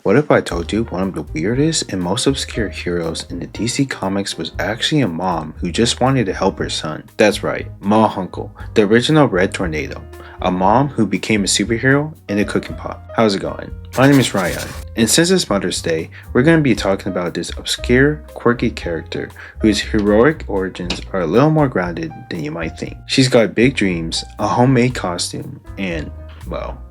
What if I told you one of the weirdest and most obscure heroes in the DC Comics was actually a mom who just wanted to help her son? That's right, Ma Hunkel, the original Red Tornado, a mom who became a superhero in a cooking pot. How's it going? My name is Ryan, and since it's Mother's Day, we're going to be talking about this obscure, quirky character whose heroic origins are a little more grounded than you might think. She's got big dreams, a homemade costume, and, well,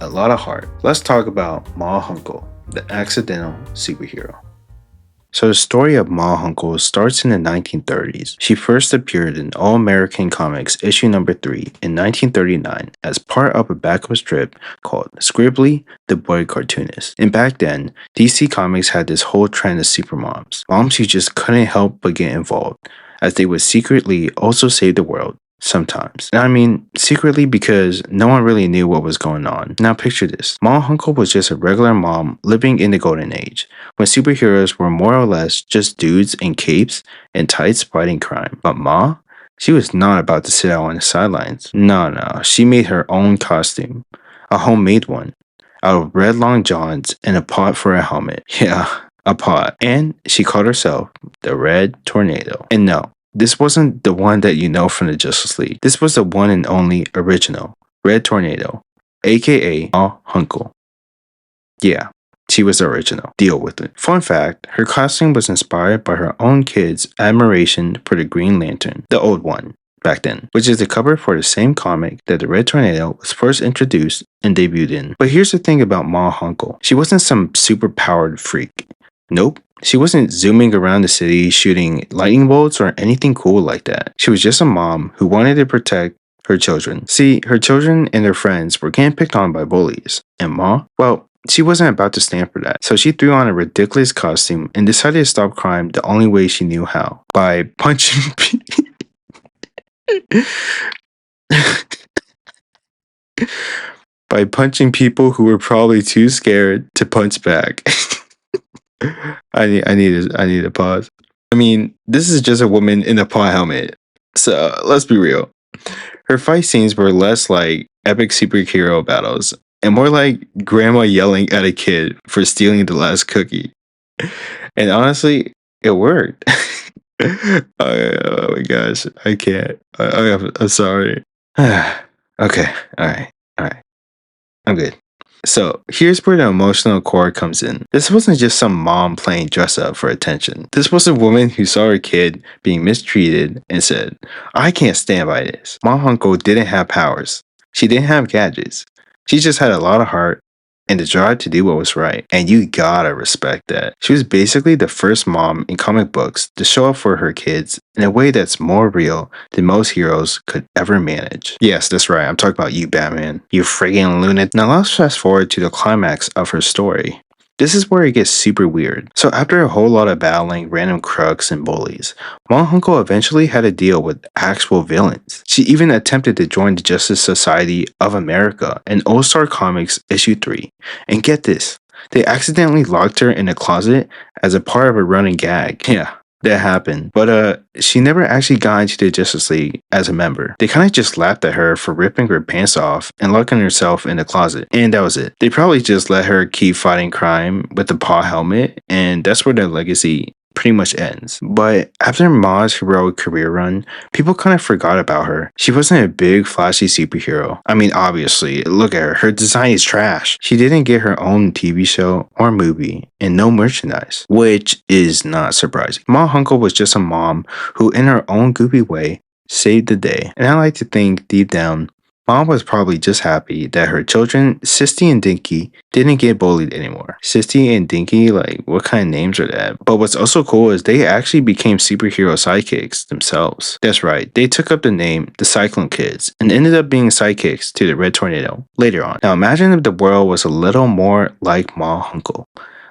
a lot of heart. Let's talk about Ma Hunkel, the accidental superhero. So the story of Ma Hunkel starts in the 1930s. She first appeared in All American Comics issue number 3 in 1939 as part of a backup strip called Scribbly, the Boy Cartoonist. And back then, DC Comics had this whole trend of supermoms, moms who just couldn't help but get involved, as they would secretly also save the world. Sometimes. And I mean, secretly because no one really knew what was going on. Now picture this. Ma Hunkel was just a regular mom living in the golden age, when superheroes were more or less just dudes in capes and tights fighting crime. But Ma? She was not about to sit out on the sidelines. No, she made her own costume. A homemade one. Out of red long johns and a pot for a helmet. Yeah, a pot. And she called herself the Red Tornado. And no, this wasn't the one that you know from the Justice League. This was the one and only original Red Tornado, aka Ma Hunkel. Yeah, she was the original. Deal with it. Fun fact, her costume was inspired by her own kids' admiration for the Green Lantern, the old one, back then, which is the cover for the same comic that the Red Tornado was first introduced and debuted in. But here's the thing about Ma Hunkel. She wasn't some super powered freak. Nope. She wasn't zooming around the city shooting lightning bolts or anything cool like that. She was just a mom who wanted to protect her children. See, her children and their friends were getting picked on by bullies. And Ma? Well, she wasn't about to stand for that. So she threw on a ridiculous costume and decided to stop crime the only way she knew how. By punching people. By punching people who were probably too scared to punch back. I need a pause. I mean, this is just a woman in a paw helmet. So let's be real. Her fight scenes were less like epic superhero battles and more like grandma yelling at a kid for stealing the last cookie. And honestly, it worked. Oh my gosh, I can't. I'm sorry. Okay, alright. I'm good. So here's where the emotional core comes in. This wasn't just some mom playing dress up for attention. This was a woman who saw her kid being mistreated and said, I can't stand by this. Ma Hunkel didn't have powers. She didn't have gadgets. She just had a lot of heart and the drive to do what was right. And you gotta respect that. She was basically the first mom in comic books to show up for her kids in a way that's more real than most heroes could ever manage. Yes, that's right, I'm talking about you, Batman. You friggin' lunatic. Now let's fast forward to the climax of her story. This is where it gets super weird. So after a whole lot of battling random crooks and bullies, Ma Hunkel eventually had to deal with actual villains. She even attempted to join the Justice Society of America in All-Star Comics issue 3. And get this, they accidentally locked her in a closet as a part of a running gag. Yeah, that happened. But she never actually got into the Justice League as a member. They kind of just laughed at her for ripping her pants off and locking herself in the closet. And that was it. They probably just let her keep fighting crime with the paw helmet, and that's where their legacy pretty much ends. But after Ma's heroic career run, people kind of forgot about her. She wasn't a big flashy superhero. I mean, obviously, look at her. Her design is trash. She didn't get her own TV show or movie and no merchandise, which is not surprising. Ma Hunkel was just a mom who, in her own goofy way, saved the day. And I like to think deep down, Mom was probably just happy that her children, Sisty and Dinky, didn't get bullied anymore. Sisty and Dinky, like, what kind of names are that? But what's also cool is they actually became superhero sidekicks themselves. That's right, they took up the name the Cyclone Kids and ended up being sidekicks to the Red Tornado later on. Now imagine if the world was a little more like Ma Hunkel.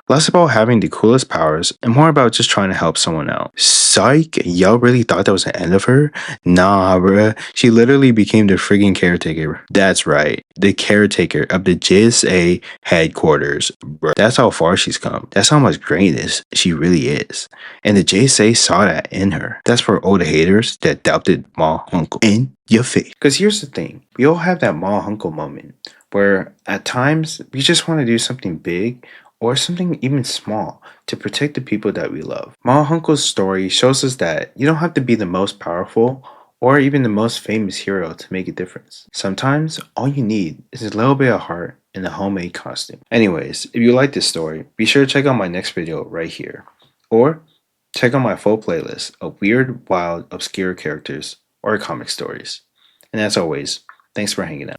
Less about having the coolest powers and more about just trying to help someone out. Psych, y'all really thought that was the end of her? Nah, bruh. She literally became the friggin' caretaker. That's right, the caretaker of the JSA headquarters, bruh. That's how far she's come. That's how much greatness she really is. And the JSA saw that in her. That's for all the haters that doubted Ma Hunkel. In your face. Because here's the thing, we all have that Ma Hunkel moment where at times we just want to do something big or something even small to protect the people that we love. Ma Hunkel's story shows us that you don't have to be the most powerful or even the most famous hero to make a difference. Sometimes all you need is a little bit of heart and a homemade costume. Anyways, if you like this story, be sure to check out my next video right here. Or check out my full playlist of weird, wild, obscure characters or comic stories. And as always, thanks for hanging out.